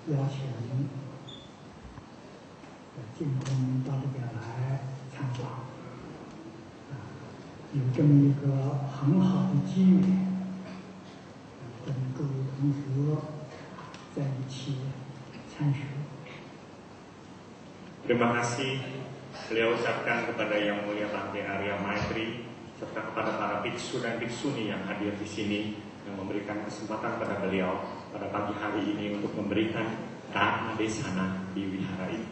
邀请净空到这边来参访，有这么一个很好的机缘，跟诸位同学在一起参学。Terima kasih beliau ucapkan kepada Yang Mulia Bhante Arya Maitri serta kepada para biksu dan biksuni yang hadir di sini yang memberikan kesempatan pada beliau pada pagi hari ini untuk memberikan dharma desana di wihara ini.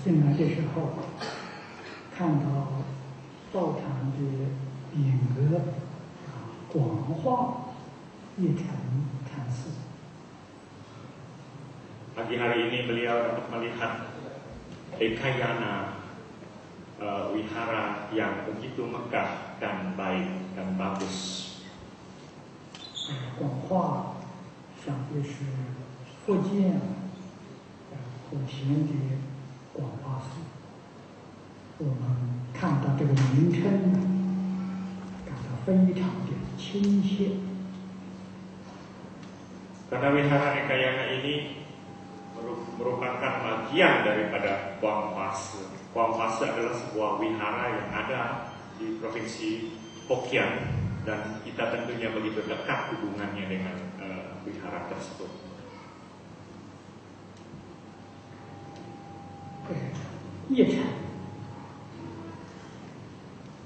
进来的时候看到道场的匾额广化一尘禅寺。 Pagi hari ini beliau dapat melihat Ekayana wihara yang begitu megah dan baik dan bagus. 广化想的是福建莆田的广化寺。我们看到这个名称，感到非常的亲切。 Karena wihara Ekayana ini merupakan bagian daripada Guanghuasi. Guanghuasi adalah sebuah wihara yang ada di provinsi Hokkien dan kita tentunya begitu dekat hubungannya dengan wihara tersebut. 业禅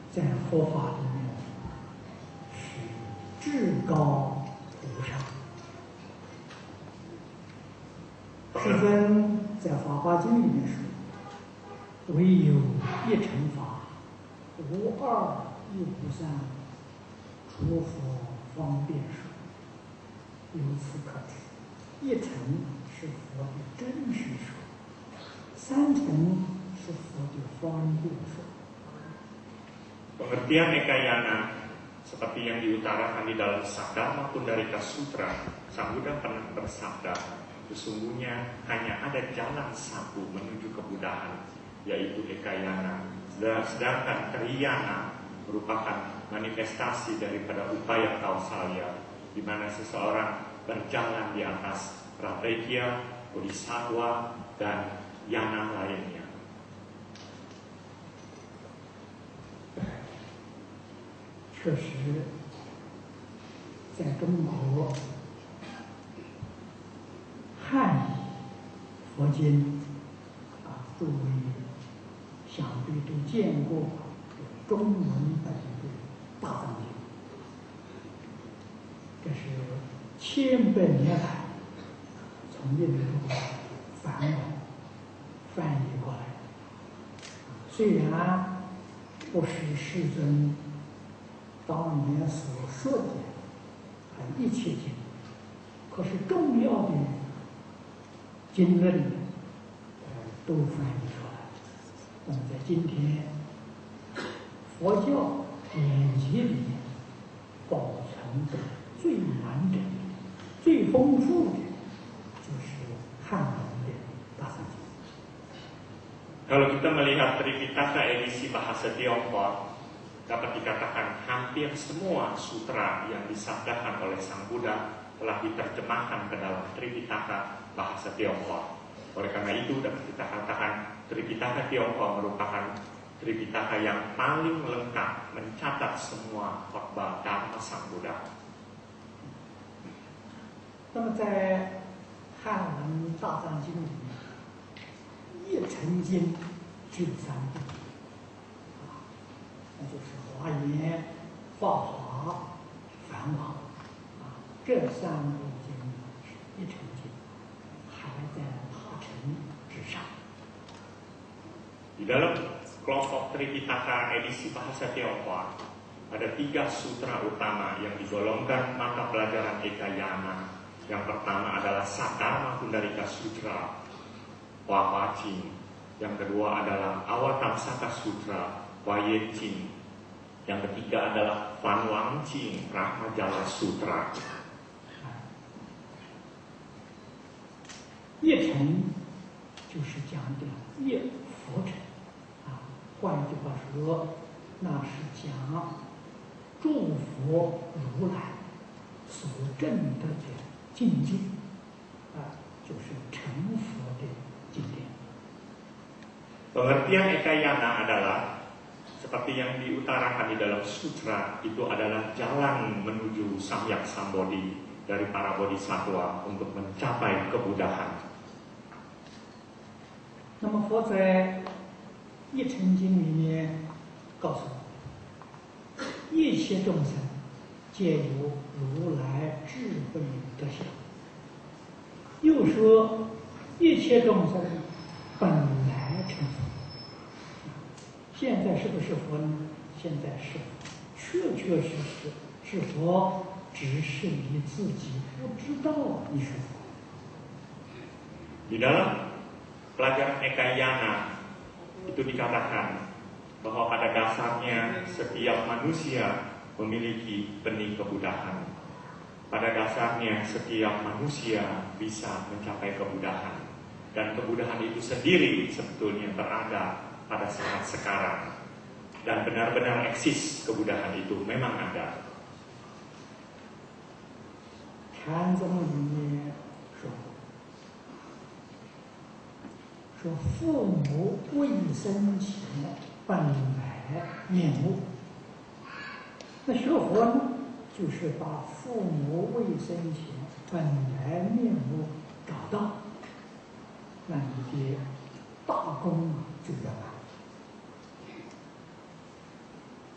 在佛法里面是至高无上。 世尊在《法华经》里面说：“唯有一乘法，无二亦无三，诸佛方便说。”由此可知，一乘是佛的真实说，三乘是佛的方便说。 Pengertian Ekayana seperti yang diutarakan di dalam Saddharma Pundarika Sutra, Sang Buddha pernah bersabda, sesungguhnya hanya ada jalan satu menuju kebudahan, yaitu Ekayana. Sedangkan Triyana merupakan manifestasi daripada upaya kausalya, di mana seseorang berjalan di atas Prategya, Bodhisattva, dan yana lainnya. 确实，在中国汉语佛经诸位想必都见过中文本的《大藏经》，这是千百年来从印度梵文翻译过来。虽然不是世尊 当年所说的一切经，可是重要的经论都翻译出来。那么在今天佛教典籍里面保存的最完整、最丰富的，就是汉文的《大藏经》。 Kalau kita melihat Tripitaka edisi bahasa Tiongkok, dapat dikatakan hampir semua sutra yang disabdakan oleh Sang Buddha telah diterjemahkan ke dalam Tripitaka bahasa Tiongkok. Oleh karena itu dapat kita katakan Tripitaka Tiongkok merupakan Tripitaka yang paling lengkap mencatat semua khotbah Dharma Sang Buddha. 那么在汉文大藏经里面，一乘经只有三部，那就是华严、法华、梵网这三部经是一乘经，还在大乘之上。 Di dalam kelompok Tripitaka edisi bahasa Tiongkok ada 3 sutra utama yang digolongkan mata pelajaran Ekayana. Yang pertama adalah Saddharma Pundarika Sutra, Hua Jing. Yang kedua adalah Avatamsaka Sutra, Huaye Jing. Yang ketiga adalah Fan Wang Jing, Brahmajala Sutra. 业乘就是讲的业佛乘换句话说，那是讲诸佛如来所证得的境界就是成佛的经典。Pengertian Ekayana adalah seperti yang diutarakan di dalam sutra, itu adalah jalan menuju Samyak Sambodhi dari para bodhisattva untuk mencapai kebudahan. 那么佛在《一乘经》里面告诉我，一切众生皆有如来智慧德相。又说，一切众生本来成佛。现在是不是佛呢？现在是佛，确确实实是佛，只是你自己不知道你是佛。 Di dalam pelajaran Ekayana itu dikatakan bahwa pada dasarnya setiap manusia memiliki benih kebudahan. Pada dasarnya setiap manusia bisa mencapai kebudahan. Dan kebudahan itu sendiri sebetulnya berada pada saat sekarang. Dan benar-benar eksis kebudahan itu, memang ada. 禅宗里面说父母未生前本来面目。那学佛呢，就是把父母未生前本来面目找到，那你的大功就圆满。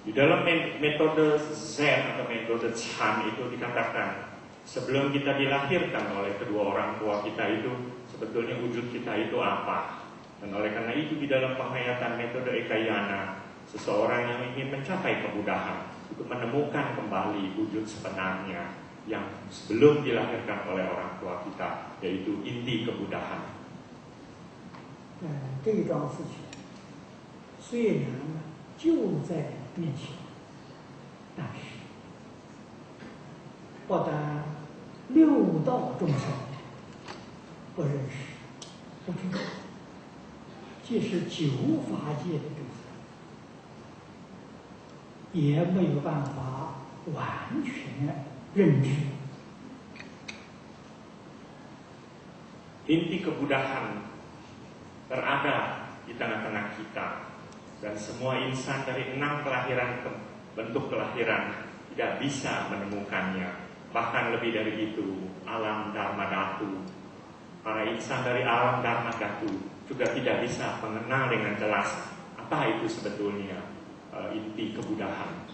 Di dalam metode Zen atau metode Chan itu dikatakan sebelum kita dilahirkan oleh kedua orang tua kita itu sebetulnya wujud kita itu apa. Dan oleh karena itu di dalam penghayatan metode Ekayana, seseorang yang ingin mencapai kebudahan itu menemukan kembali wujud sebenarnya yang sebelum dilahirkan oleh orang tua kita, yaitu inti kebudahan. 这一桩事情虽然就在 面前，但是不但六道众生不认识、不知道，即是九法界的众生，也没有办法完全认知。Inti kebudahan berada di tengah-tengah kita. Dan semua insan dari 6 kelahiran bentuk kelahiran tidak bisa menemukannya. Bahkan lebih dari itu, alam Dharma Dhatu. Para insan dari alam Dharma Dhatu juga tidak bisa mengenal dengan jelas apa itu sebetulnya inti kebudahan.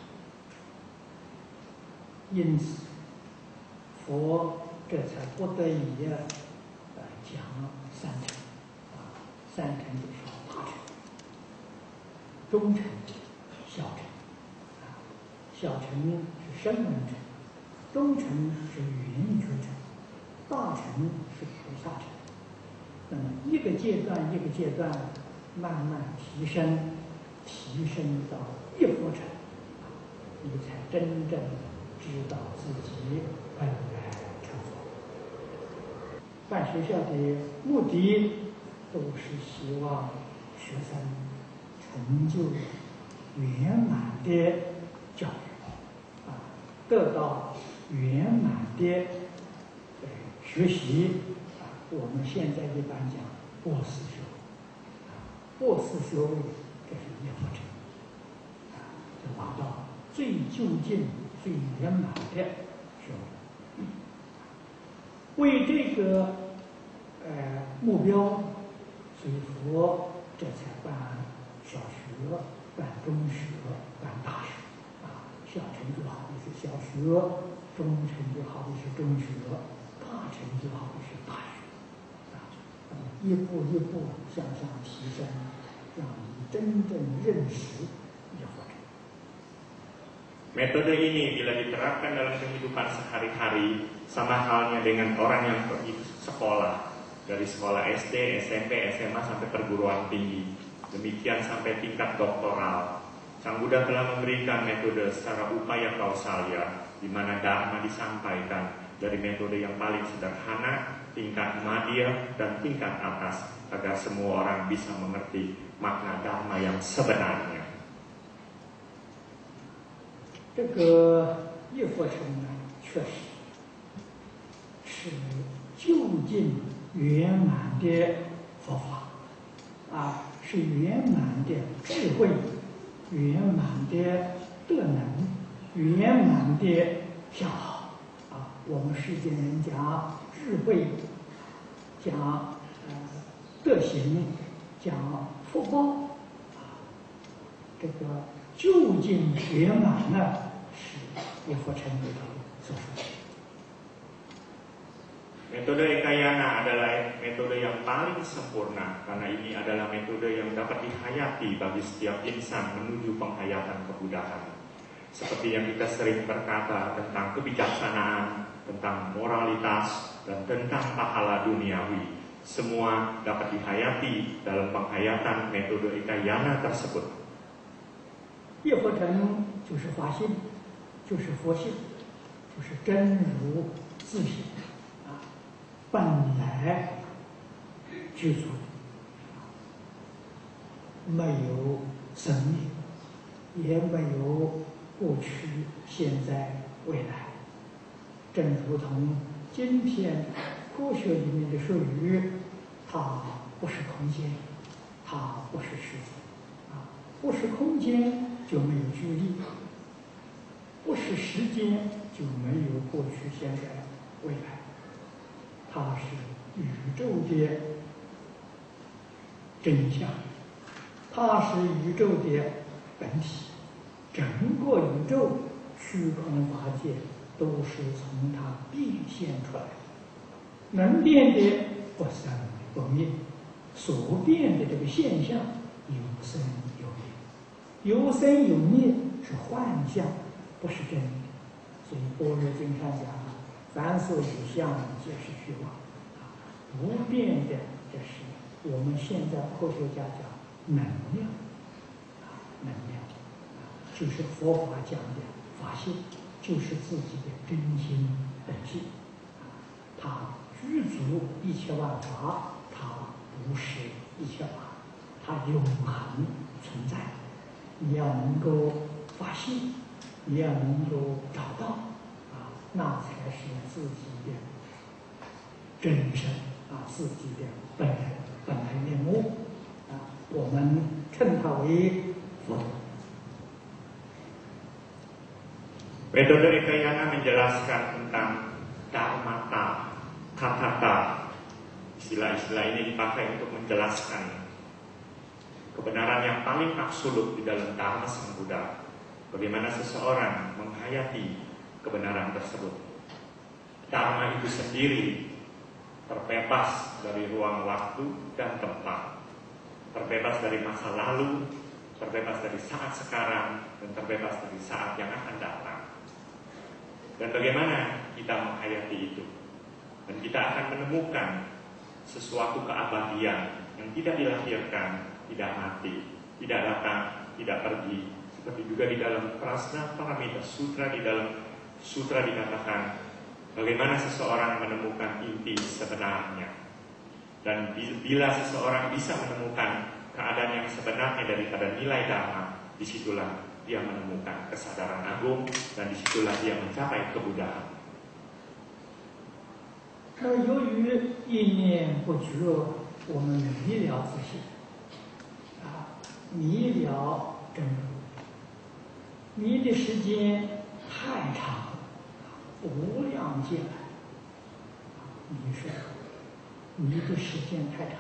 因此，佛这才不得已讲三乘，三乘就是大乘。 中乘、小乘，小乘是声闻乘，中乘是圆觉乘，大乘是菩萨乘。那么一个阶段一个阶段慢慢提升，提升到一佛乘，你才真正知道自己本来成佛。办学校的目的都是希望学生 成就圆满的教育，得到圆满的学习。我们现在一般讲博士学位，博士学位这是一佛乘，就达到最究竟、最圆满的学位。为这个目标，所以佛这才办 小学、办中学、办大学，小乘就好比是小学，中乘就好比是中学，大乘就好比是大学，一步一步向上提升，让你真正认识一佛乘。 Metode ini bila diterapkan dalam kehidupan sehari-hari sama halnya dengan orang yang pergi sekolah dari sekolah SD, SMP, SMA sampai perguruan tinggi. Demikian sampai tingkat doktoral. Sang Buddha telah memberikan metode secara upaya kausalya, di mana dharma disampaikan dari metode yang paling sederhana, tingkat madya dan tingkat atas, agar semua orang bisa mengerti makna dharma yang sebenarnya. 这个一佛乘呢，确实是究竟圆满的佛法，是圆满的智慧，圆满的德能，圆满的相好。我们世间人讲智慧，讲德行，讲福报，这个究竟圆满呢，是叶佛成里头所说的。Metode Ekayana adalah metode yang paling sempurna karena ini adalah metode yang dapat dihayati bagi setiap insan menuju penghayatan kebudahan. Seperti yang kita sering berkata tentang kebijaksanaan, tentang moralitas, dan tentang pahala duniawi. Semua dapat dihayati dalam penghayatan metode Ekayana tersebut. 叶佛成就是法性，就是佛性，就是真如自性。本来具足，没有生命，也没有过去、现在、未来。正如同今天科学里面的术语，它不是空间，它不是时间，不是空间就没有距离，不是时间就没有过去、现在、未来。它是宇宙的真相，它是宇宙的本体，整个宇宙虚空法界都是从它变现出来的。能变的不生不灭，所变的这个现象有生有灭，有生有灭是幻象，不是真的。所以《般若经》上讲，凡所有相，皆是虚妄。不变的，这是我们现在科学家讲能量，能量，就是佛法讲的法性，就是自己的真心本性。它具足一切万法，它不是一切法，它永恒存在。你要能够发现，你要能够找到，那才是自己的真身，自己的本来面目，我们称它为佛陀。Metode Ekayana menjelaskan tentang dharmata, katata. Istilah-istilah ini dipakai untuk menjelaskan kebenaran yang paling absolut di dalam Dharma Sang Buddha. Bagaimana seseorang menghayati kebenaran tersebut. Dharma itu sendiri terbebas dari ruang waktu dan tempat, terbebas dari masa lalu, terbebas dari saat sekarang, dan terbebas dari saat yang akan datang. Dan bagaimana kita menghayati itu? Dan kita akan menemukan sesuatu keabadian yang tidak dilahirkan, tidak mati, tidak datang, tidak pergi. Seperti juga di dalam Prasna Paramita Sutra, di dalam sutra dikatakan bagaimana seseorang menemukan inti sebenarnya. Dan bila seseorang bisa menemukan keadaan yang sebenarnya daripada nilai dharma, disitulah dia menemukan kesadaran agung dan disitulah dia mencapai kebudahan. 那由于意念不觉，我们迷了自性，迷了真如，迷的时间太长，无量劫来，迷是迷的时间太长，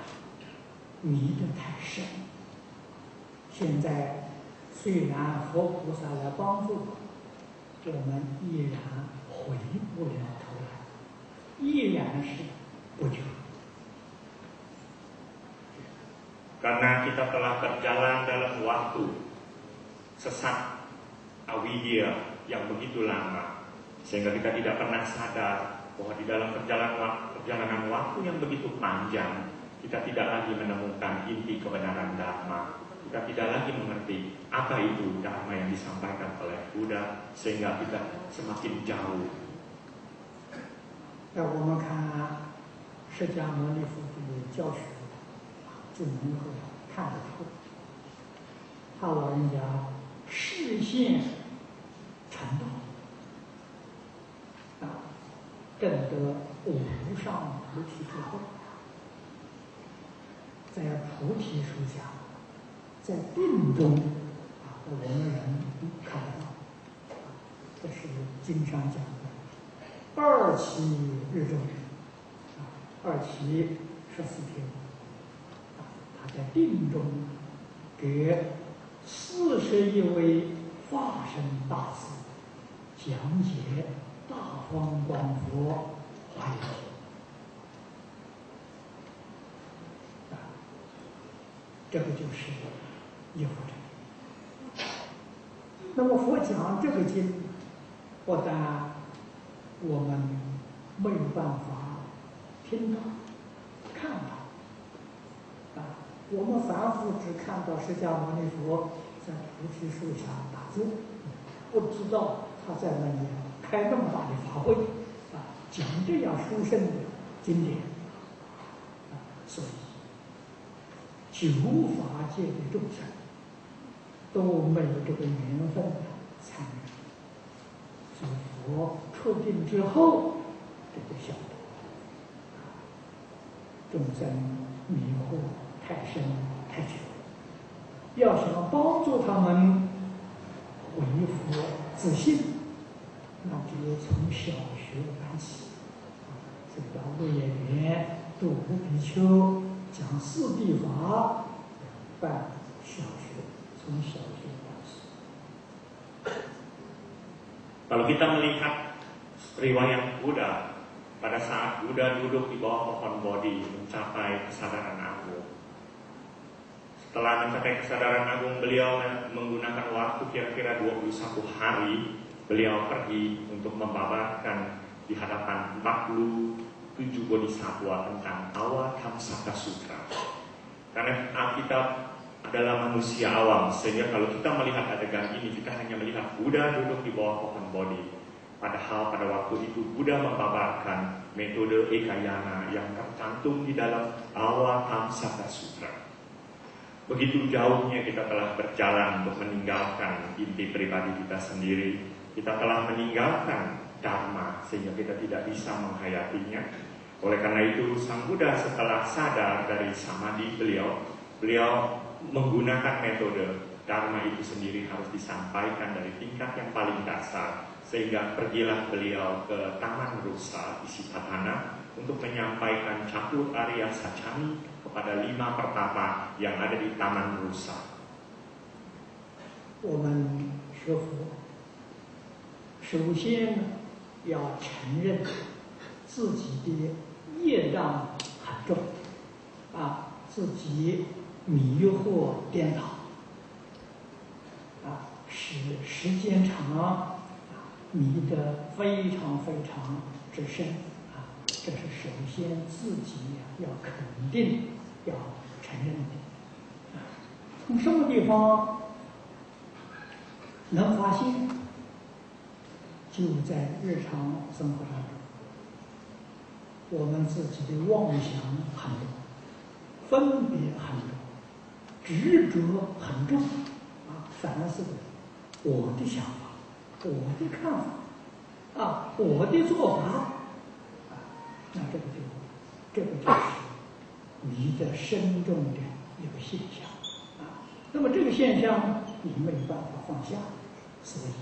迷得太深。现在虽然佛菩萨来帮助我们依然回不了头来，依然是不觉。Karena kita telah berjalan dalam waktu sesat awidya yang begitu lama, sehingga kita tidak pernah sadar bahwa di dalam perjalanan waktu yang begitu panjang, kita tidak lagi menemukan inti kebenaran Dharma. Kita tidak lagi mengerti apa itu Dharma yang disampaikan oleh Buddha, sehingga kita semakin jauh. 那我们看释迦牟尼佛的教学，就能够看得出，他老人家视线成道，正得无上菩提之后，在菩提树下，在定中我们人看得到，这是经上讲的二期日中，二期14天，他在定中给41位化身大师讲解大方广佛华严经。这个就是一佛成。那么佛讲这个经，不但我们没有办法听到、看到，我们凡夫只看到释迦牟尼佛在菩提树下打坐，不知道他在那里开那么大的法会，讲这样殊胜的经典，所以九法界的众生都没有这个缘分参与，所以佛出定之后，这就晓得众生迷惑太深太久，要想帮助他们恢复自信，那就从小学办起。这个到鹿野园度无比丘讲四谛法，办小学，从小学办起。 Kalau kita melihat riwayat Buddha, pada saat Buddha duduk di bawah pohon Bodhi mencapai kesadaran agung. Setelah mencapai kesadaran agung, beliau menggunakan waktu kira-kira 21 hari. Beliau pergi untuk membabarkan di hadapan 47 bodhisattva tentang Awadhamsaka Sutra. Karena Alkitab adalah manusia awam, sehingga kalau kita melihat adegan ini, kita hanya melihat Buddha duduk di bawah pohon Bodhi. Padahal pada waktu itu Buddha membabarkan metode Ekayana yang tercantum di dalam Awadhamsaka Sutra. Begitu jauhnya kita telah berjalan untuk meninggalkan inti pribadi kita sendiri. Kita telah meninggalkan Dharma sehingga kita tidak bisa menghayatinya. Oleh karena itu, Sang Buddha setelah sadar dari samadhi beliau menggunakan metode Dharma itu sendiri harus disampaikan dari tingkat yang paling dasar. Sehingga pergilah beliau ke Taman Rusa di Siddharthana untuk menyampaikan Catur Arya Sacani kepada 5 pertapa yang ada di Taman Rusa. 我们学佛，首先要承认自己的业障很重，自己迷惑颠倒，使时间长，迷得非常非常之深，这是首先自己要肯定、要承认的。从什么地方能发现？就在日常生活当中，我们自己的妄想很多，分别很多，执着很重，凡是我的想法、我的看法，我的做法，那这个就是迷得深重的一个现象，那么这个现象你没有办法放下，所以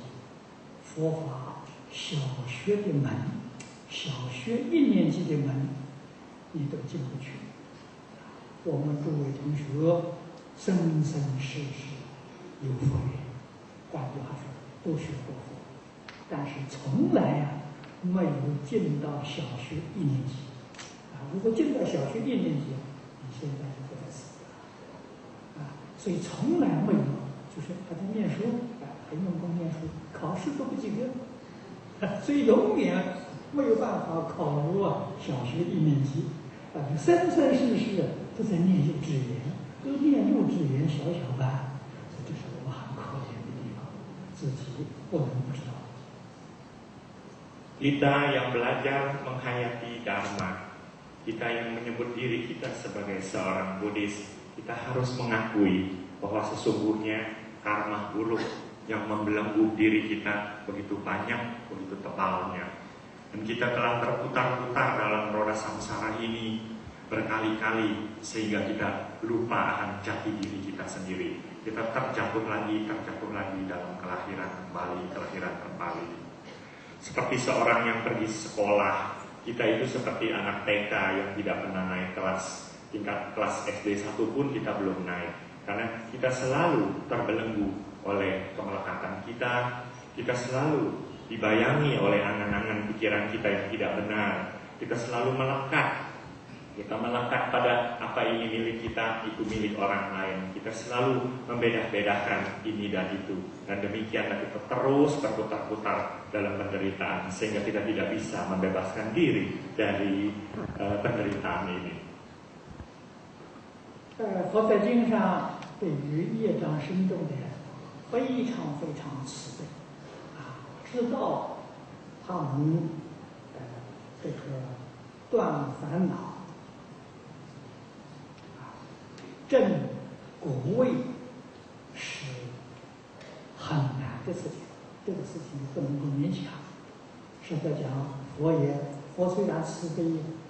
佛法小学的门，小学1年级的门，你都进不去。我们诸位同学，生生世世有佛缘，换句话说，都学过佛，但是从来没有进到小学1年级。如果进到小学1年级，你现在就不在此了。所以从来没有，就是他在念书，很用功念书，考试都不及格。所以永远没有办法考入小学1年级，生生世世都在念幼稚园，都念幼稚园小班，这是我们很可怜的地方，自己不能不知道。Kita yang belajar menghayati Dharma, kita yang menyebut diri kita sebagai seorang Buddhis, kita harus mengakui bahwa sesungguhnya karma buruk yang membelenggu diri kita begitu banyak, begitu tebalnya. Dan kita telah berputar-putar dalam roda samsara ini berkali-kali sehingga kita lupa akan jati diri kita sendiri. Kita terjatuh lagi dalam kelahiran kembali. Seperti seorang yang pergi sekolah, kita itu seperti anak TK yang tidak pernah naik tingkat kelas SD 1 pun kita belum naik. Karena kita selalu terbelenggu oleh kemelekatan kita selalu dibayangi oleh angan-angan pikiran kita yang tidak benar. Kita selalu melekat. Kita melekat pada apa ini milik kita, itu milik orang lain. Kita selalu membedah-bedahkan ini dan itu. Dan demikianlah kita terus berputar-putar dalam penderitaan sehingga kita tidak bisa membebaskan diri dari penderitaan ini. 佛在经上对于业障深重的人非常非常慈悲知道他们这个断烦恼证果位是很难的事情，这个事情不能够勉强。实在讲，佛虽然慈悲，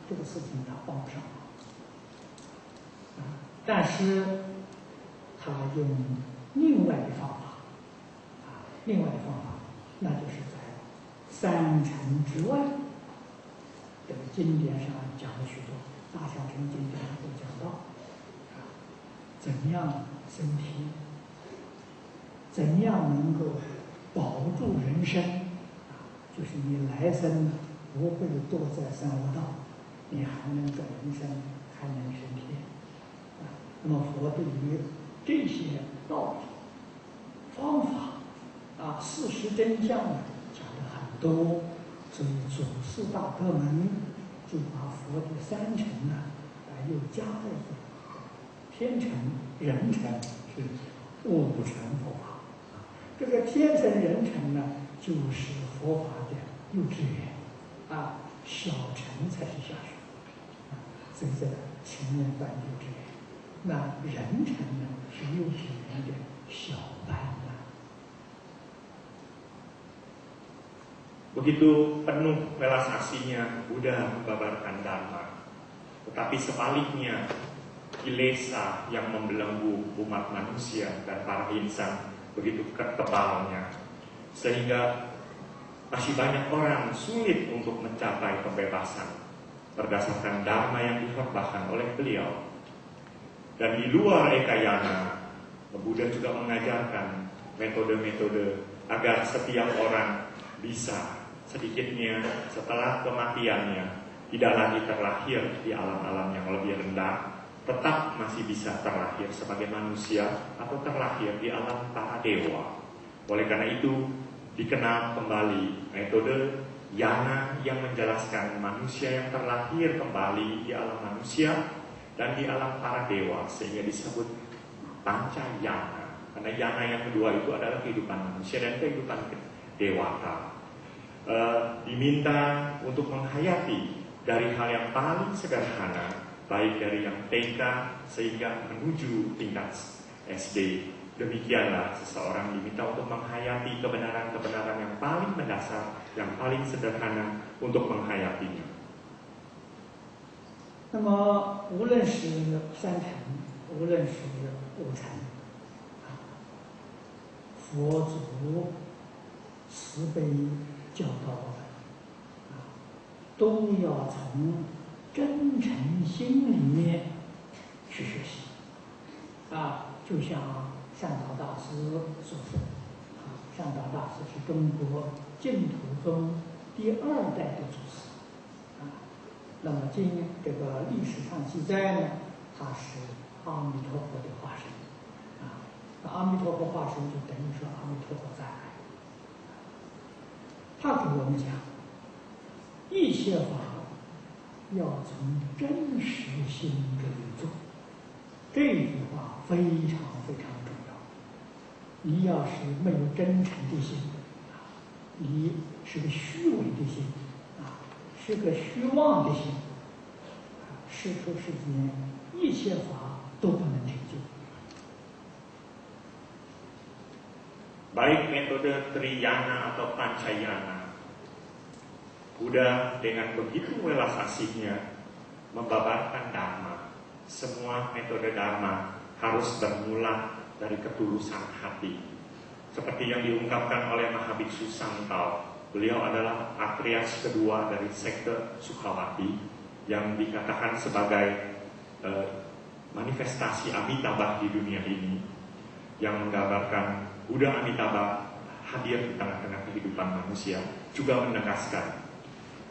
这个事情他帮不上忙但是他用另外的方法那就是在三乘之外，这个经典上讲了许多，大小乘经典上都讲到怎样身体，怎样能够保住人身就是你来生不会堕在三恶道，你还能转人身，还能升天那么佛对于这些道理方法事实真相讲得很多，所以祖师大德们就把佛的三乘又加在天乘、人乘是五乘佛法。这个天乘、人乘呢，就是佛法的幼稚园小乘才是下学所以这个前面办幼稚园，那人乘呢是幼稚园的小班Begitu penuh welas asihnya Buddha membabarkan Dharma, tetapi sebaliknya kilesa yang membelenggu umat manusia dan para insan begitu ketebalnya, sehingga masih banyak orang sulit untuk mencapai kebebasan berdasarkan Dharma yang dikhotbahkan oleh beliau. Dan di luar Ekayana, Buddha juga mengajarkan metode-metode agar setiap orang bisa sedikitnya setelah kematiannya tidak lagi terlahir di alam-alam yang lebih rendah, tetap masih bisa terlahir sebagai manusia atau terlahir di alam para dewa. Oleh karena itu dikenal kembali metode Yana yang menjelaskan manusia yang terlahir kembali di alam manusia dan di alam para dewa, sehingga disebut Panca Yana. Karena Yana yang kedua itu adalah kehidupan manusia dan kehidupan dewata. Diminta untuk menghayati dari hal yang paling sederhana, baik dari yang TK sehingga menuju tingkat SD. Demikianlah seseorang diminta untuk menghayati kebenaran-kebenaran yang paling mendasar, yang paling sederhana untuk menghayatinya. 那么无论是三乘，无论是五乘佛祖慈悲教导我们都要从真诚心里面去学习就像善导大师所说善导大师是中国净土宗第2代的祖师那么这个历史上记载呢，他是阿弥陀佛的化身阿弥陀佛化身就等于说阿弥陀佛在来。他给我们讲，一切法要从真实心中做，这句话非常非常重要。你要是没有真诚的心你是个虚伪的心是个虚妄的心世出世间一切法都不能成就。 Baik metode Triyana atau Pancayana, Buddha dengan begitu welas asihnya membabarkan Dharma. Semua metode Dharma harus bermula dari ketulusan hati. Seperti yang diungkapkan oleh Mahabiksu Sangkal, beliau adalah patriark kedua dari sekte Sukawati yang dikatakan sebagai manifestasi Amitabha di dunia ini, yang menggambarkan Buddha Amitabha hadir di tengah-tengah kehidupan manusia, juga menegaskan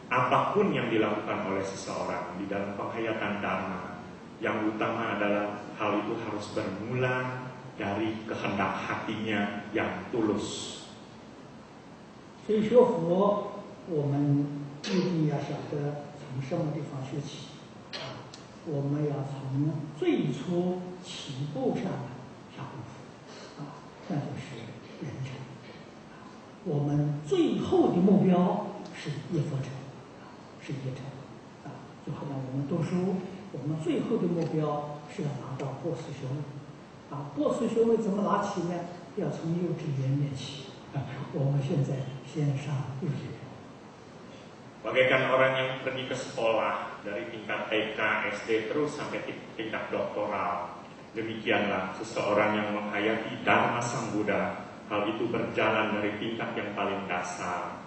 apapun yang dilakukan oleh seseorang di dalam penghayatan Dharma, yang utama adalah hal itu harus bermula dari kehendak hatinya yang tulus. 所以学佛，我们一定要晓得从什么地方学起。我们要从最初起步上下功夫，那就是人成。我们最后的目标是业佛成，是业成。就好像我们读书，我们最后的目标是要拿到博士学位。博士学位怎么拿起呢？要从幼稚园念起。我们现在先上幼稚园。 Bagaikan orang yang pergi ke sekolah dari tingkat TK, SD terus sampai tingkat doktoral. Demikianlah seseorang yang menghayati Dharma Sang Buddha, hal itu berjalan dari tingkat yang paling dasar,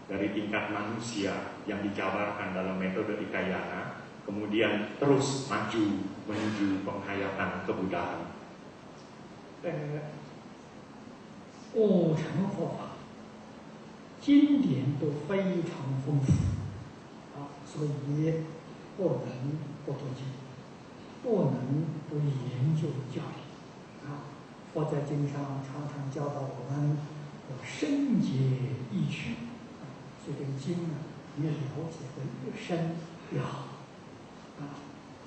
dari tingkat manusia yang dijabarkan dalam metode Ikayana, kemudian terus maju menuju penghayatan kebuddhaan. 悟成佛法，经典都非常丰富所以不能不读经，不能不研究教理佛在经上常常教导我们要深解义趣所以这个经呢，越了解的越深越好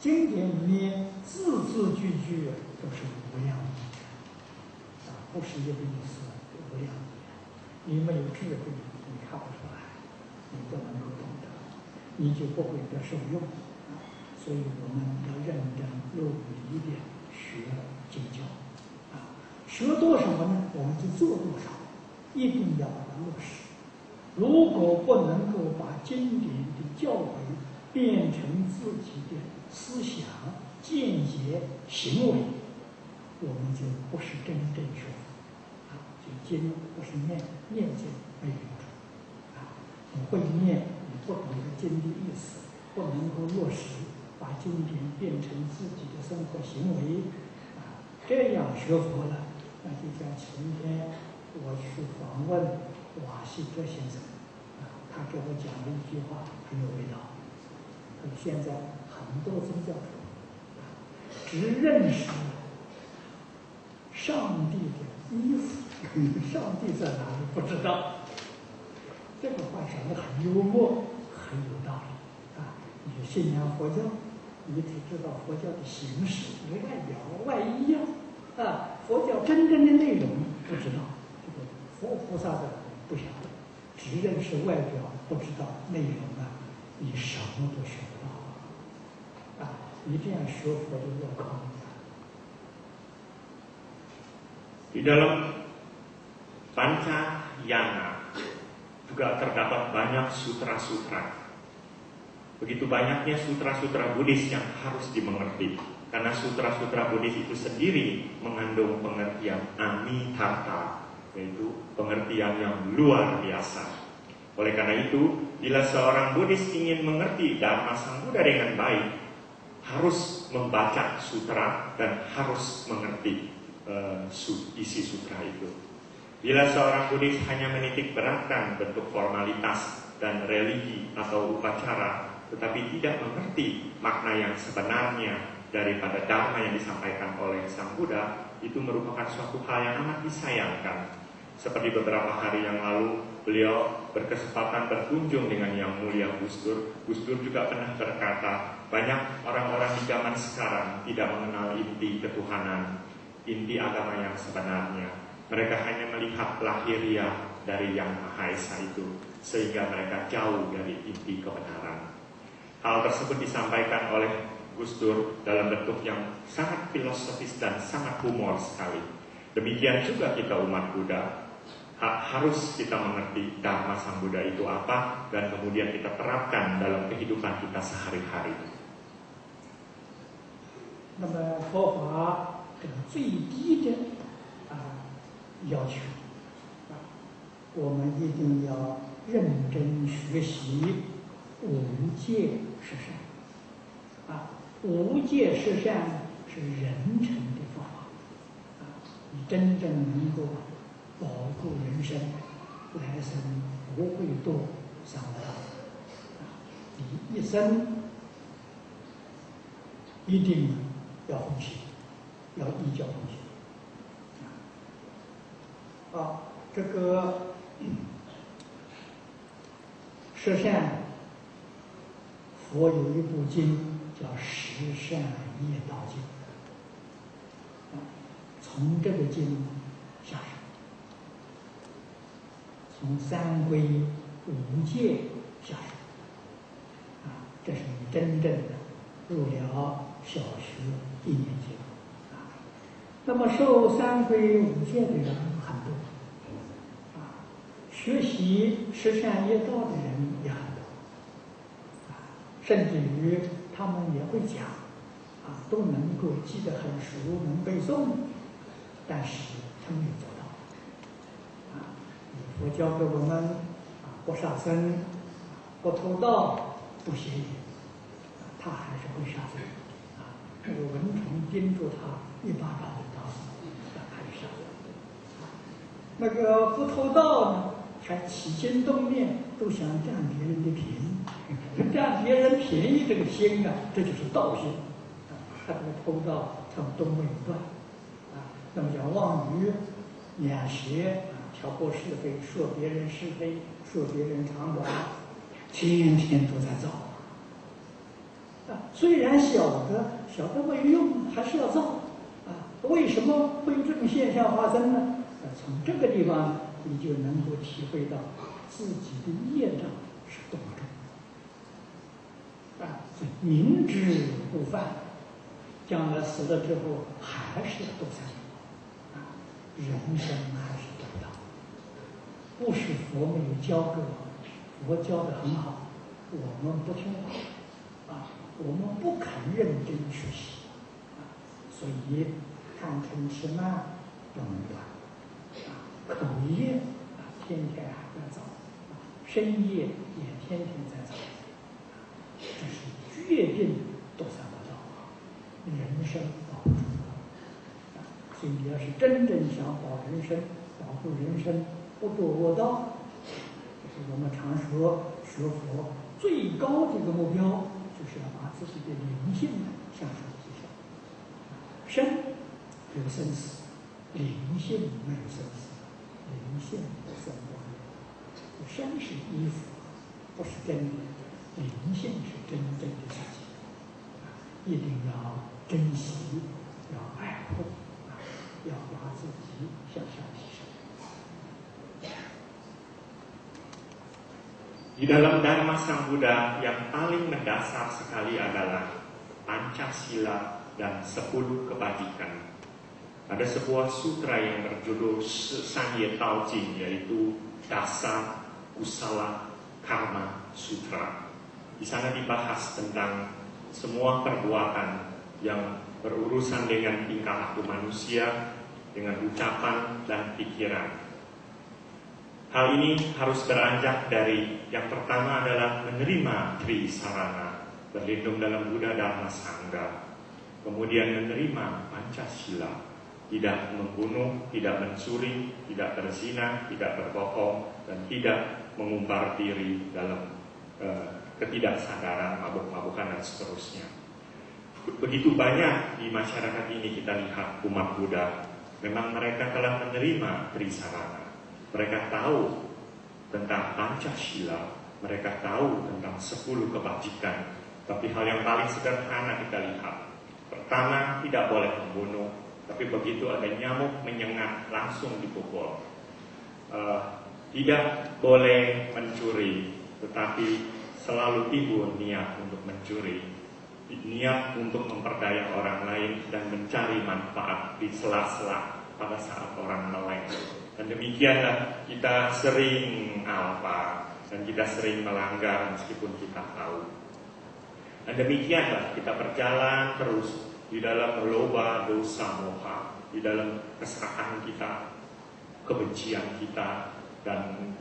经典里面字字句句都是无量义不是一个意思，无量义你没有智慧，你看不出来，你不能够懂得，你就不会得受用所以我们要认真入理的学经教学多少呢？我们就做多少，一定要把它落实。如果不能够把经典的教诲变成自己的思想、见解、行为，我们就不是真正学佛就经不是念经没用处你会念，你不懂得经的意思，不能够落实，把经典变成自己的生活行为这样学佛了。那就像前天我去访问瓦西格先生他给我讲了一句话很有味道。现在很多宗教徒只认识上帝的衣服，上帝在哪里不知道。这个话讲得很幽默，很有道理你信仰佛教，你只知道佛教的形式、外表、外衣佛教真正的内容不知道。这个佛菩萨的不晓得，只认识外表，不知道内容你什么都学不到你这样学佛就落空了。 Di dalam Pancayana juga terdapat banyak sutra-sutra. Begitu banyaknya sutra-sutra Buddhis yang harus dimengerti. Karena sutra-sutra Buddhis itu sendiri mengandung pengertian amitartha, yaitu pengertian yang luar biasa. Oleh karena itu, bila seorang Buddhis ingin mengerti Dharma Sang Buddha dengan baik, harus membaca sutra dan harus mengerti isi sutra itu. Bila seorang Buddhis hanya menitik beratkan bentuk formalitas dan religi atau upacara, tetapi tidak mengerti makna yang sebenarnya daripada Dharma yang disampaikan oleh Sang Buddha, itu merupakan suatu hal yang amat disayangkan. Seperti beberapa hari yang lalu, beliau berkesempatan berkunjung dengan Yang Mulia Gus Dur. Gus Dur juga pernah berkata, banyak orang-orang di zaman sekarang tidak mengenal inti ketuhanan, inti agama yang sebenarnya. Mereka hanya melihat lahiriah dari Yang Maha Esa itu, sehingga mereka jauh dari inti kebenaran. Hal tersebut disampaikan oleh Gus Dur dalam bentuk yang sangat filosofis dan sangat humor sekali. Demikian juga kita umat Buddha harus kita mengerti Dharma Sang Buddha itu apa, dan kemudian kita terapkan dalam kehidupan kita sehari-hari. 那么佛法这个最低的要求我们一定要认真学习无戒十善无戒十善是人成的佛法你真正能够保住人生，来生不会堕三恶道你一生一定要奉行，要依教奉行这个十善，佛有一部经叫《十善业道经》从这个经下手，从三皈五戒下手这是你真正的入了小学1年级那么受三皈五戒的人很多学习十善业道的人也很多甚至于他们也会讲都能够记得很熟，能背诵，但是他没有做到佛教给我们不杀生，不偷盗，不邪淫他还是会杀生那个蚊虫叮住他一巴掌就打死还是杀生那个不偷盗呢还起心动念都想占别人的便宜占别人便宜这个心这就是盗心他这个偷盗他们都没有断那么叫妄语两舌挑拨是非，说别人是非，说别人长短，天天都在造虽然晓得没用，还是要造为什么会有这种现象发生呢？从这个地方你就能够体会到自己的业障是多么重所以明知故犯，将来死了之后还是要堕三恶人生还是得不到。不是佛没有教给我们，佛教的很好，我们不听话我们不肯认真学习所以贪嗔痴慢不能断口业天天还在造身业也天天在造这是决定堕三恶道人生保不住所以你要是真正想保人生，保护人生不堕恶道，就是我们常说学佛最高的一个目标，就是要把自己的灵性向上提升。身有生死，灵性没有生死，灵性不生不灭。身是衣服，不是真的；灵性是真正的自己。一定要珍惜，要爱护。要把自己向上提升。 Di dalam Dharma Sang Buddha yang paling mendasar sekali adalah Pancasila dan 10 kebajikan. Ada sebuah sutra yang berjudul Sanye Tao Jing, yaitu Dasa Kusala Karma Sutra. Di sana dibahas tentang semua perbuatan yang berurusan dengan tingkah laku manusia, dengan ucapan dan pikiran. Hal ini harus beranjak dari yang pertama adalah menerima Tri Sarana, berlindung dalam Buddha Dharma Sangha. Kemudian menerima Pancasila, tidak membunuh, tidak mencuri, tidak berzina, tidak berbohong, dan tidak mengumbar diri dalam ketidaksadaran, mabuk-mabukan dan seterusnya. Begitu banyak di masyarakat ini kita lihat umat Buddha, memang mereka telah menerima Tri Sarana. Mereka tahu tentang Pancasila, mereka tahu tentang 10 kebajikan. Tapi hal yang paling sederhana kita lihat. Pertama, tidak boleh membunuh, tapi begitu ada nyamuk menyengat, langsung dipukul. Tidak boleh mencuri, tetapi selalu timbul niat untuk mencuri. Niat untuk memperdaya orang lain dan mencari manfaat di sela-sela pada saat orang meleng. Dan demikianlah kita sering alpa dan kita sering melanggar meskipun kita tahu. Dan demikianlah kita berjalan terus di dalam loba dosa moha, di dalam keserahan kita, kebencian kita, dan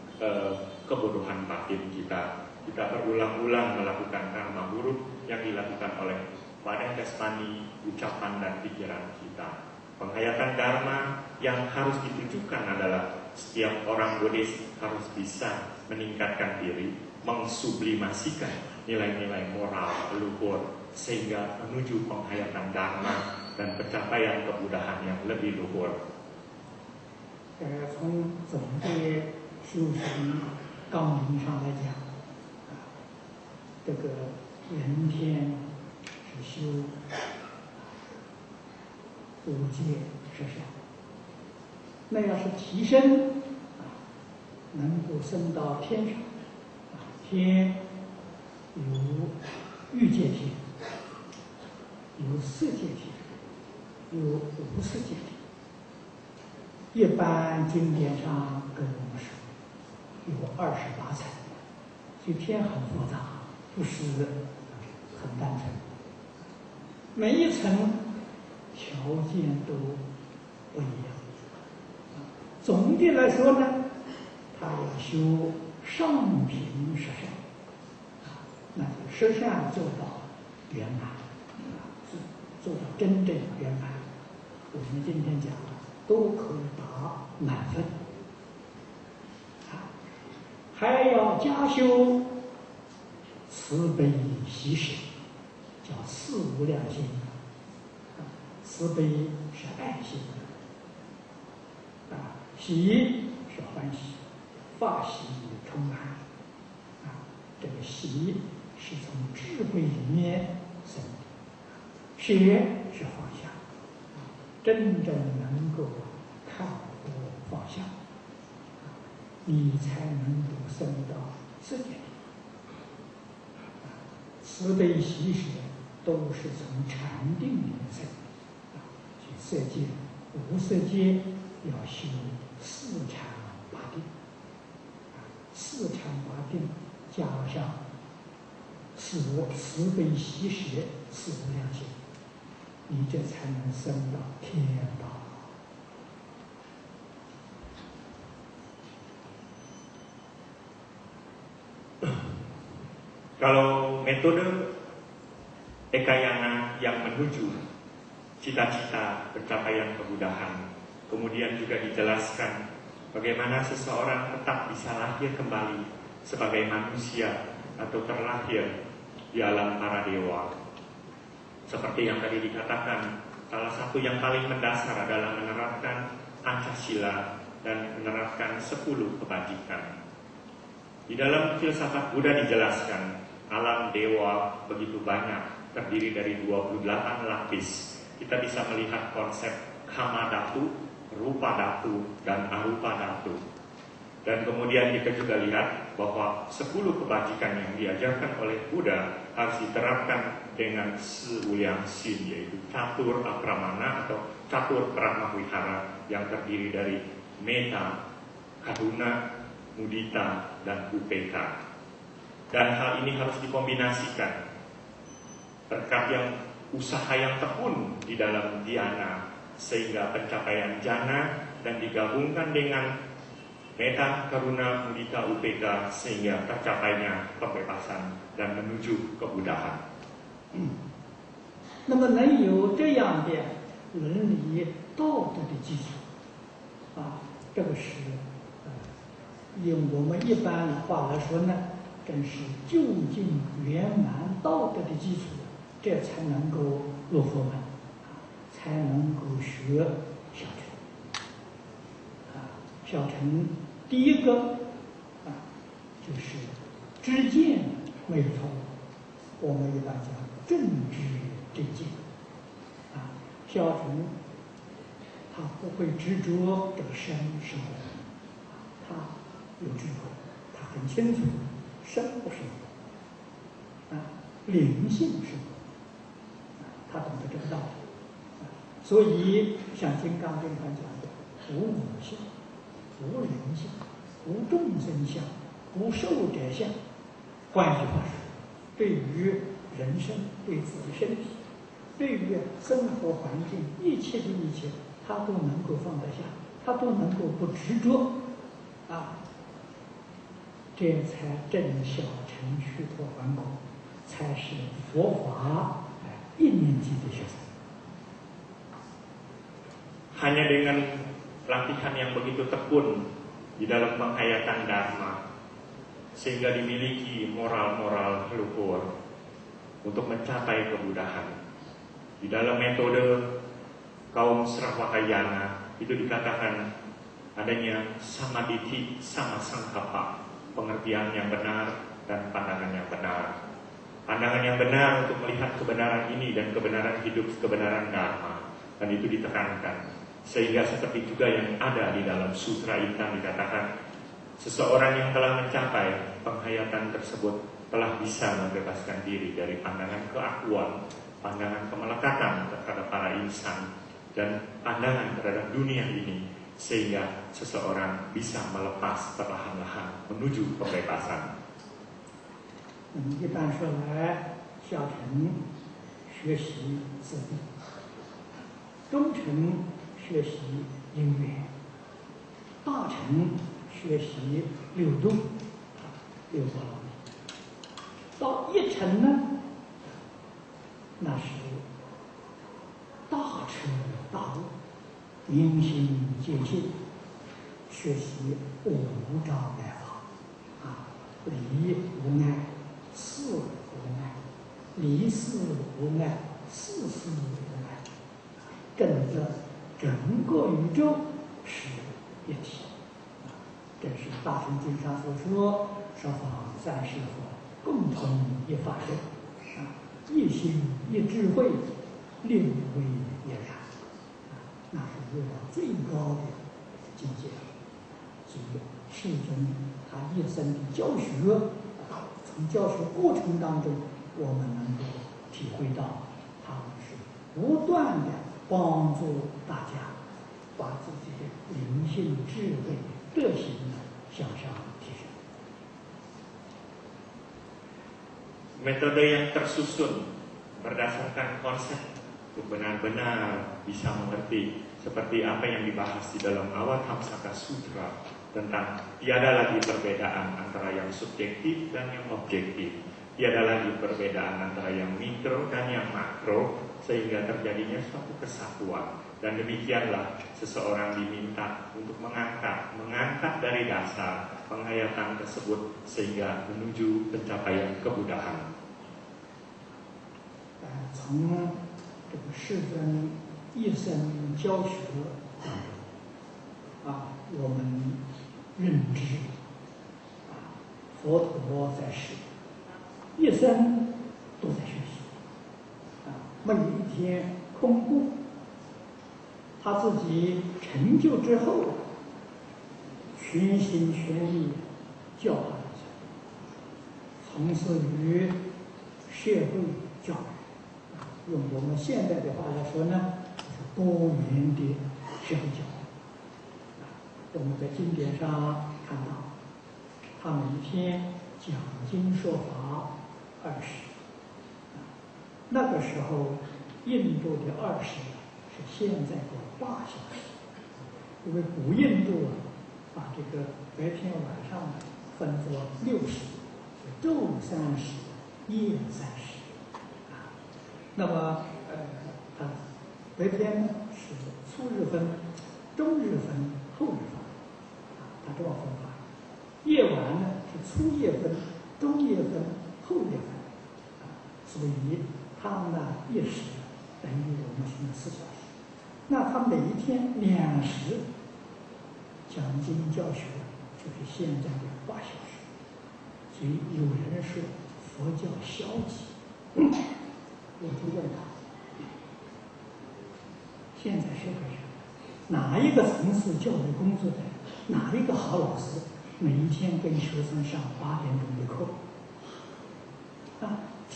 kebodohan batin kita. Kita berulang-ulang melakukan karma buruk yang dilakukan oleh badan jasmani, ucapan dan pikiran kita. Penghayatan dharma yang harus ditujukan adalah setiap orang Buddhis harus bisa meningkatkan diri, mensublimasikan nilai-nilai moral luhur sehingga menuju penghayatan dharma dan pencapaian kebudahan yang lebih luhur. 从总的修行纲领上来讲，这个人天是修五戒十善，那要是提升能够升到天上，天有欲界天，有色界天，有无色界天。一般经典上跟我们说有28层，所以天很复杂，不是很单纯。每一层条件都不一样。总的来说呢，他要修上品十善，那就十善做到圆满，做到真正圆满。我们今天讲都可以达满分。还要加修慈悲喜舍，叫四无量心。慈悲是爱心，喜是欢喜，法喜充满。这个喜是从智慧里面生的，舍是放下，真正能够看破放下，你才能够升到世界里。慈悲喜舍都是从禅定里面生的。色界、无色界要修四禅八定，四禅八定加上慈悲喜舍四无量心，你这才能升到天道。Kalau metode Ekayana yang menuju cita-cita pencapaian kebudahan, kemudian juga dijelaskan bagaimana seseorang tetap bisa lahir kembali sebagai manusia atau terlahir di alam para dewa. Seperti yang tadi dikatakan, salah satu yang paling mendasar adalah menerapkan Pancasila dan menerapkan 10 kebajikan. Di dalam filsafat Buddha dijelaskan, alam dewa begitu banyak, terdiri dari 28 lapis. Kita bisa melihat konsep kama dhatu, rupa dhatu, dan arupa dhatu. Dan kemudian kita juga lihat bahwa 10 kebajikan yang diajarkan oleh Buddha harus diterapkan dengan seuliang sin, yaitu catur apramana atau catur brahmawihara yang terdiri dari metta, karuna, mudita, dan upeka. Dan hal ini harus dikombinasikan berkat yang usaha yang tekun di dalam dhyana sehingga pencapaian jana dan digabungkan dengan metta, karuna, mudita, upeka sehingga tercapainya pembebasan dan menuju kebudahan. 那么能有这样的伦理道德的基础，这个是用我们一般话来说呢，真是究竟圆满道德的基础。这才能够入佛门，才能够学小乘。小乘第一个就是知见没有错误，我们一般讲正知正见。小乘他不会执着这个身是我，他有智慧，他很清楚身不是我，灵性是我。他懂得这个道理，所以像《金刚经》上讲的无我相，无人相，无众生相，无寿者相。换句话说，对于人生，对自己身体，对于生活环境，一切的一切，他都能够放得下，他都能够不执着，这才正小乘须陀洹果，才是佛法一年级的学生。Hanya dengan latihan yang begitu tekun di dalam penghayatan dharma, sehingga dimiliki moral-moral luhur untuk mencapai kemudahan. Di dalam metode kaum Sravakayana itu dikatakan adanya samadhi sama sangkapa, pengertian yang benar dan pandangan yang benar. Pandangan yang benar untuk melihat kebenaran ini dan kebenaran hidup, kebenaran dharma, dan itu ditekankan. Sehingga seperti juga yang ada di dalam sutra Intan dikatakan, seseorang yang telah mencapai penghayatan tersebut telah bisa membebaskan diri dari pandangan keakuan, pandangan kemelekatan terhadap para insan, dan pandangan terhadap dunia ini, sehingga seseorang bisa melepas perlahan-lahan menuju kebebasan. 一般说来，小乘学习自闭，中乘学习因缘，大乘学习六度，六波罗蜜。到一乘呢，那是大彻大悟，明心见性，学习无障碍法，离无碍，事无碍，离事无碍，事事无碍，跟着整个宇宙是一体。这是《大乘经》上所说：“十方三世佛，共同一法身，一心一智慧，令为也然。”那是入到最高的境界。所以世尊他一生的教学，从教学过程当中，我们能够体会到，他们是不断的帮助大家把自己的灵性、智慧、德行向上提升。Metode yang tersusun berdasarkan konsep untuk benar-benar bisa mengerti seperti apa yang dibahas di dalam Avatamsaka Sutra tentang tiada lagi perbedaan antara yang subjektif dan yang objektif, tiada lagi perbedaan antara yang mikro dan yang makro, sehingga terjadinya suatu kesatuan. Dan demikianlah seseorang diminta untuk mengangkat dari dasar penghayatan tersebut sehingga menuju pencapaian kemudahan. 从这个世尊一生教学我们认知佛陀在世一生都在学习没有一天空过。他自己成就之后，全心全意教化大家，从事于社会教育。用我们现在的话来说呢，是多元的社会教育。我们在经典上看到，他每天讲经说法20。那个时候，印度的20是现在的8小时，因为古印度把这个白天晚上分作6时，昼3时，夜3时那么白天呢是初日分、中日分、后日分它这么分法。夜晚呢是初夜分、中夜分、后夜分所以他们呢1时等于我们现在4小时。那他每一天2时讲经教学，就是现在的8小时。所以有人说佛教消极，我就问他，现在社会上哪一个层次教育工作的，哪一个好老师每一天跟学生上8点钟的课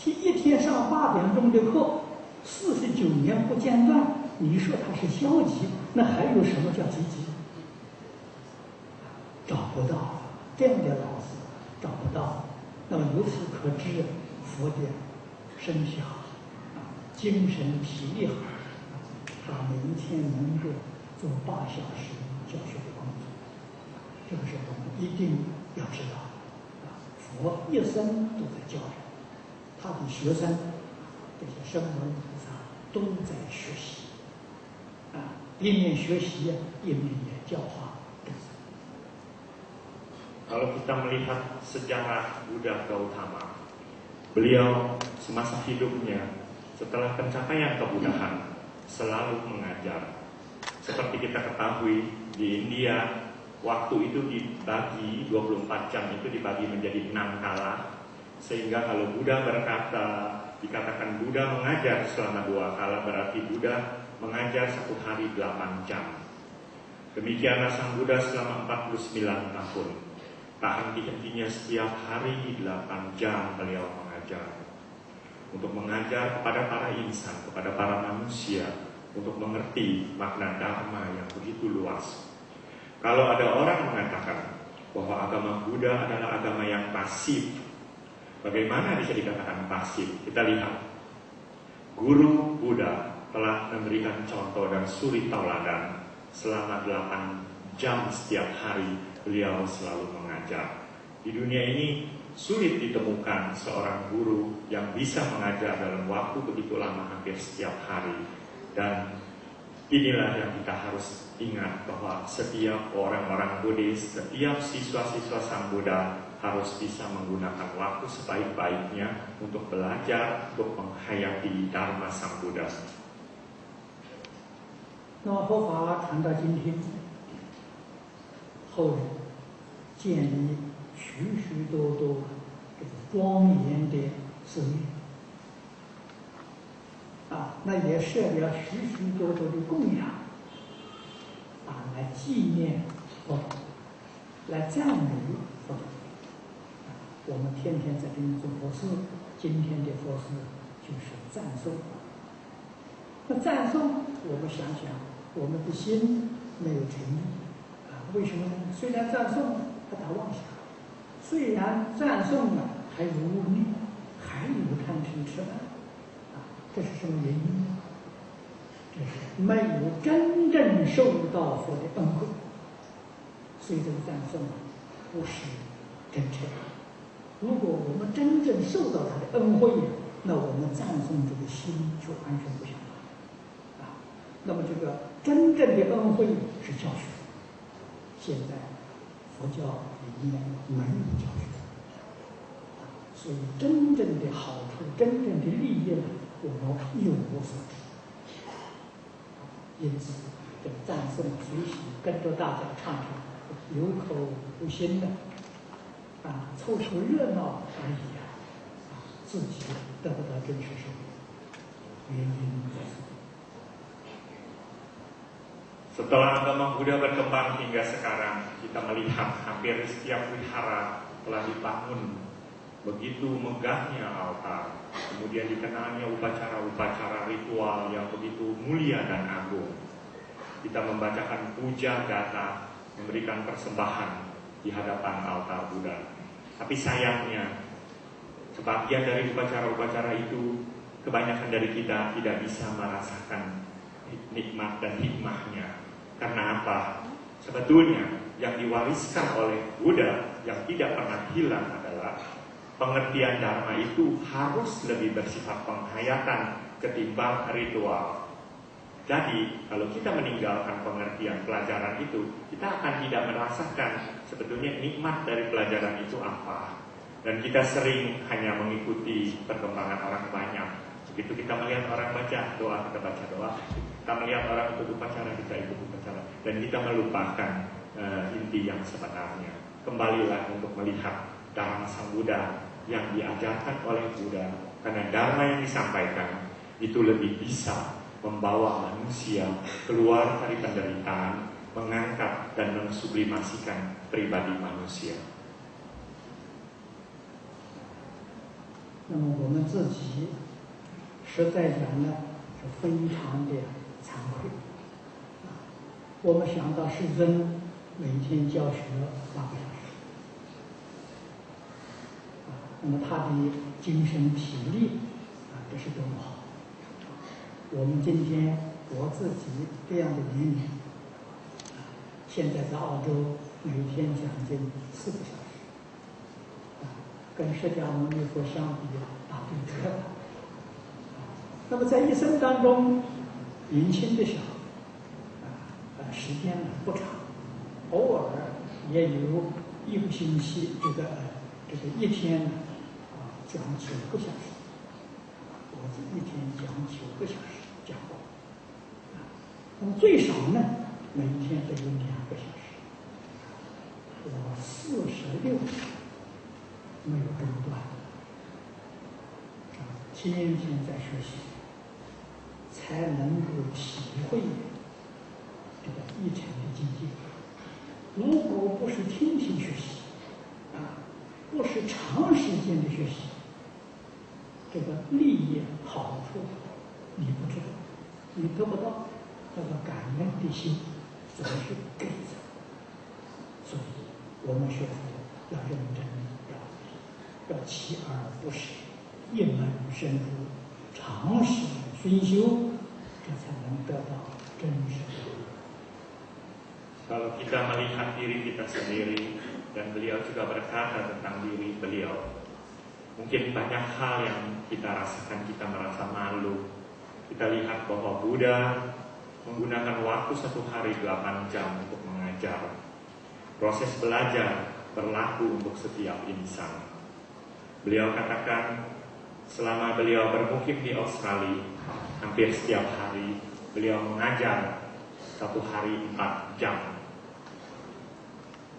一天上8点钟的课，49年不间断，你说他是消极，那还有什么叫积极？不到，这样的老师找不到。那么由此可知，佛的身体好，精神体力好，他每一天能够做8小时教学的工作，这个是我们一定要知道。佛一生都在教人，他的学生这些声闻菩萨都在学习，一面学习，一面也教化众生。 Kalau kita melihat sejarah Buddha Gautama, beliau semasa hidupnya setelah pencapaian kebudahan selalu mengajar. Seperti kita ketahui di India, waktu itu dibagi 24 jam itu dibagi menjadi 6 kala, sehingga kalau Buddha berkata, dikatakan Buddha mengajar selama 2 kala, berarti Buddha mengajar 1 hari 8 jam. Demikianlah Sang Buddha selama 49 tahun. Tak henti-hentinya setiap hari 8 jam beliau mengajar. Untuk mengajar kepada para insan, kepada para manusia, untuk mengerti makna dharma yang begitu luas. Kalau ada orang mengatakan bahwa agama Buddha adalah agama yang pasif, bagaimana bisa dikatakan pasif? Kita lihat, guru Buddha telah memberikan contoh dan suri tauladan selama 8 jam setiap hari beliau selalu mengajar. Di dunia ini sulit ditemukan seorang guru yang bisa mengajar dalam waktu begitu lama, hampir setiap hari. Dan inilah yang kita harus ingat, bahwa setiap orang-orang Buddhis, setiap siswa-siswa Sang Buddha harus bisa menggunakan waktu sebaik-baiknya untuk belajar, untuk menghayati Dharma Sang Buddha. 那么佛法传到今天，后人建立许许多多这个庄严的寺院，那也设了许许多多的供养，来纪念佛法，来赞美佛法。我们天天在这里做佛事，今天的佛事就是赞颂。那赞颂，我们想想，我们的心没有诚意，为什么呢？虽然赞颂，他打妄想；虽然赞颂了，还有污念，还有贪嗔痴慢，这是什么原因呢？这是没有真正受到佛的恩惠，所以这个赞颂不是真诚。如果我们真正受到他的恩惠，那我们赞颂这个心就完全不相同。那么这个真正的恩惠是教学，现在佛教里面没有教学，所以真正的好处、真正的利益呢，我们一无所知。因此，这个赞颂随喜，跟着大家唱唱，有口无心的，凑凑热闹而已自己得不到真实受益，原因在此。 Setelah agama Buddha berkembang hingga sekarang, kita melihat hampir setiap wihara telah dibangun begitu megahnya altar, kemudian dikenalnya upacara-upacara ritual yang begitu mulia dan agung. Kita membacakan puja gata, memberikan persembahan di hadapan altar Buddha. Tapi sayangnya, sebagian dari upacara-upacara itu, kebanyakan dari kita tidak bisa merasakan nikmat dan hikmahnya. Karena apa? Sebetulnya yang diwariskan oleh Buddha yang tidak pernah hilang adalah pengertian Dharma itu harus lebih bersifat penghayatan ketimbang ritual. Jadi kalau kita meninggalkan pengertian pelajaran itu, kita akan tidak merasakan sebetulnya nikmat dari pelajaran itu apa. Dan kita sering hanya mengikuti perkembangan orang banyak. Begitu kita melihat orang baca doa, kita baca doa. Kita melihat orang ikut upacara, kita ikut upacara. Dan kita melupakan inti yang sebenarnya. Kembalilah untuk melihat Dharma Sang Buddha yang diajarkan oleh Buddha. Karena Dharma yang disampaikan itu lebih bisa membawa manusia keluar dari penderitaan, mengangkat dan mensublimasikan pribadi manusia. 那么我们自己实在讲呢，是非常的惭愧。我们想到世尊每天教学8个小时，那么他的精神体力这是多么好！我们今天我自己这样的年龄，现在在澳洲每天讲经4个小时，跟释迦牟尼佛相比打对折了。那么在一生当中，年轻的时候，时间不长，偶尔也有1个星期，这个一天讲9个小时，我一天讲9个小时讲过，那么最少呢，每天都有2个小时，我46没有中断，天天在学习，才能够体会这个一禅的境界。如果不是天天学习，不是长时间的学习，这个利益好处你不知道，你得不到那个感恩的心，总是给着。所以我们学佛要认真，要锲而不舍，一门深入，长时熏修，这才能得到真实的。Kalau kita melihat diri kita sendiri, dan beliau juga berkata tentang diri beliau, mungkin banyak hal yang kita rasakan, kita merasa malu. Kita lihat bahwa Buddha menggunakan waktu 1 hari 8 jam untuk mengajar. Proses belajar berlaku untuk setiap insan. Beliau katakan, selama beliau bermukim di Australia, hampir setiap hari beliau mengajar 1 hari 4 jam.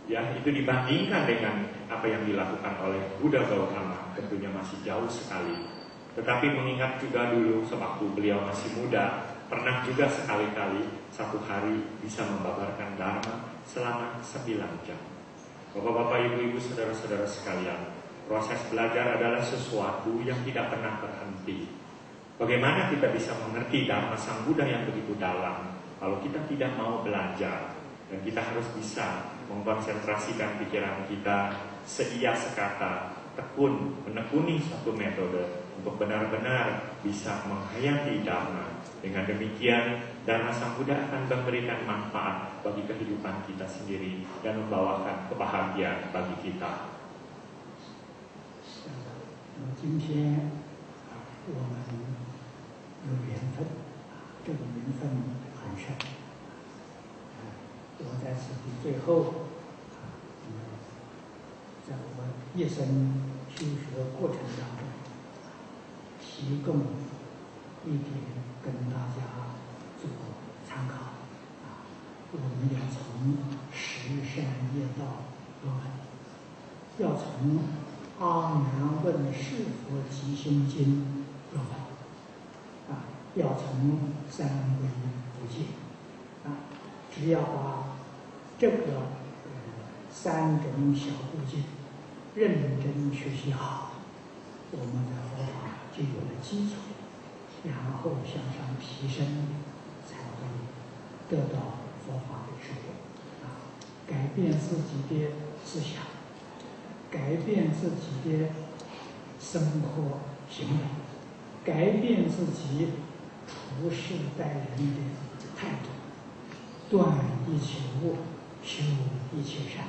Ya, itu dibandingkan dengan apa yang dilakukan oleh Buddha Gautama, tentunya masih jauh sekali. Tetapi mengingat juga dulu sewaktu beliau masih muda, pernah juga sekali-kali 1 hari bisa membabarkan Dharma selama 9 jam. Bapak-bapak, ibu-ibu, saudara-saudara sekalian, proses belajar adalah sesuatu yang tidak pernah berhenti. Bagaimana kita bisa mengerti Dharma Sang Buddha yang begitu dalam kalau kita tidak mau belajar? Dan kita harus bisa mengkonsentrasikan pikiran kita seia sekata, tekun, menekuni suatu metode untuk benar-benar bisa menghayati Dharma. Dengan demikian, Dharma Sang Buddha akan memberikan manfaat bagi kehidupan kita sendiri dan membawakan kebahagiaan bagi kita. 今天我们有缘分，这个缘分很深。我在此地最后，在我一生修学过程当中，提供一点跟大家做参考。我们要从十善业道入门，要从阿难问是佛即心经入门，要从三归不戒，只要把这个3种小部经认真学习好，我们的佛法就有了基础，然后向上提升，才会得到佛法的智慧，改变自己的思想，改变自己的生活行为，改变自己处事待人的态度，断一切恶，修一切善，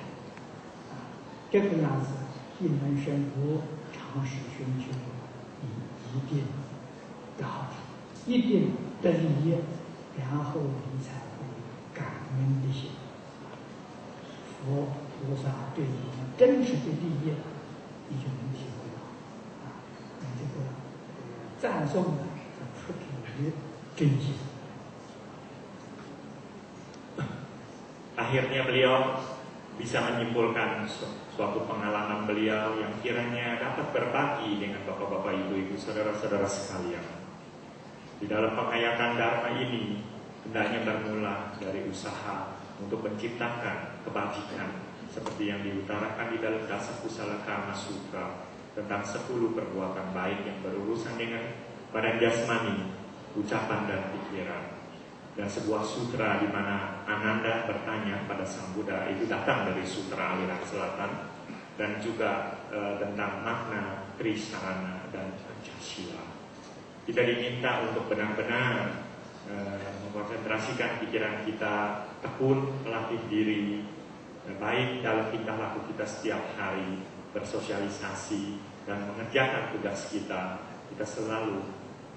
这个样子一门深入，长时熏修，你一定得好处，一定得利益，然后你才会感恩的心。佛菩萨对你真实的利益，你就能体会到，这个赞颂呢，出自于真心。Akhirnya beliau bisa menyimpulkan suatu pengalaman beliau yang kiranya dapat berbagi dengan bapak-bapak, ibu-ibu, saudara-saudara sekalian. Di dalam penghayatan Dharma ini hendaknya bermula dari usaha untuk menciptakan kebajikan seperti yang diutarakan di dalam Dasa Kusala Karma Sutra tentang 10 perbuatan baik yang berurusan dengan badan jasmani, ucapan dan pikiran. Dan sebuah sutra di mana Ananda bertanya pada Sang Buddha itu datang dari sutra aliran selatan, dan juga tentang makna Trisarana dan Pancasila. Kita diminta untuk benar-benar mengkonsentrasikan pikiran kita, tekun melatih diri, baik dalam tingkah laku kita setiap hari, bersosialisasi dan mengerjakan tugas kita. Kita selalu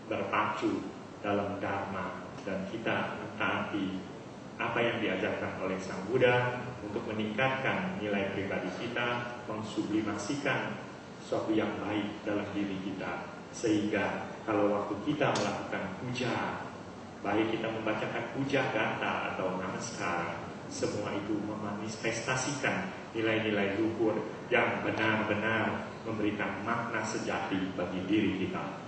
berpacu dalam Dharma dan kita mentaati apa yang diajarkan oleh Sang Buddha untuk meningkatkan nilai pribadi kita, mensublimasikan sesuatu yang baik dalam diri kita, sehingga kalau waktu kita melakukan puja, baik kita membacakan puja gata atau namaskar, semua itu memanifestasikan nilai-nilai luhur yang benar-benar memberikan makna sejati bagi diri kita.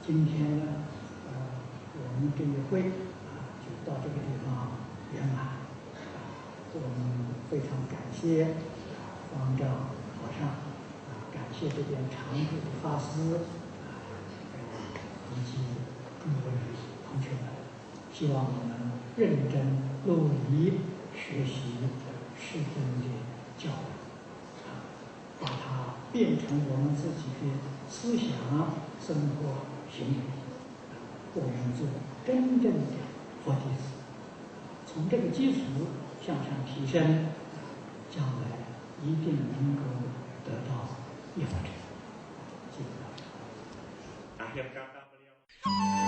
今天呢，我们这个会就到这个地方圆满。我们非常感谢方丈和尚，感谢这边常住的法师，以及诸位同学们。希望我们认真努力学习世尊的教导，把它变成我们自己的思想、生活。 行为，我们做真正的佛弟子，从这个基础向上提升，将来一定能够得到一佛成。谢谢大家。